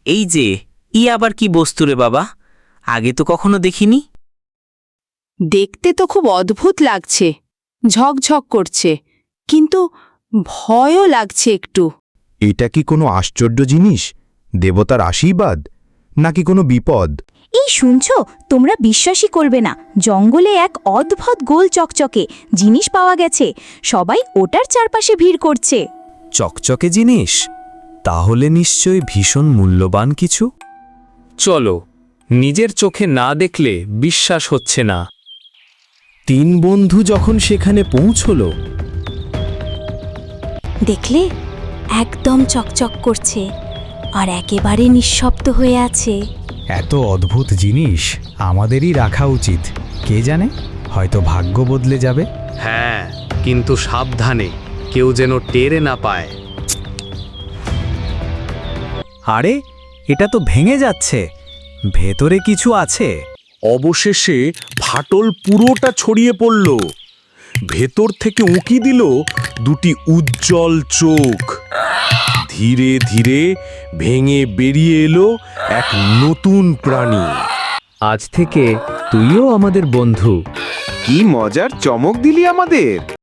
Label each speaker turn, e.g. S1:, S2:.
S1: এই যে, আবার কি বস্তু রে বাবা? আগে তো কখনো দেখিনি।
S2: দেখতে তো খুব অদ্ভুত লাগছে, ঝকঝক করছে, কিন্তু ভয়ও লাগছে একটু।
S3: এটা কি কোনো আশ্চর্য জিনিস, দেবতার আশীর্বাদ, নাকি কোনো বিপদ?
S4: এই শুনছো, তোমরা বিশ্বাসই করবে না, জঙ্গলে এক অদ্ভুত গোল চকচকে জিনিস পাওয়া গেছে। সবাই ওটার চারপাশে ভিড় করছে।
S5: চকচকে জিনিস? তাহলে নিশ্চয়ই ভীষণ মূল্যবান কিছু।
S6: চলো, নিজের চোখে না দেখলে বিশ্বাস হচ্ছে না।
S5: তিন বন্ধু যখন সেখানে পৌঁছল,
S4: দেখলে, একদম চকচক করছে আর একেবারে নিঃশব্দ হয়ে আছে।
S7: এত অদ্ভুত জিনিস আমাদেরই রাখা উচিত। কে জানে, হয়তো ভাগ্য বদলে যাবে।
S6: হ্যাঁ, কিন্তু সাবধানে, কেউ যেন টেরে না পায়।
S7: আরে, এটা তো ভেঙে যাচ্ছে, ভেতরে কিছু আছে।
S8: অবশেষে ফাটল পুরোটা ছড়িয়ে পড়ল। ভেতর থেকে উঁকি দিল দুটি উজ্জ্বল চোখ। ধীরে ধীরে ভেঙে বেরিয়ে এলো এক নতুন প্রাণী।
S6: আজ থেকে তুইও আমাদের বন্ধু।
S3: কি মজার চমক দিলি আমাদের!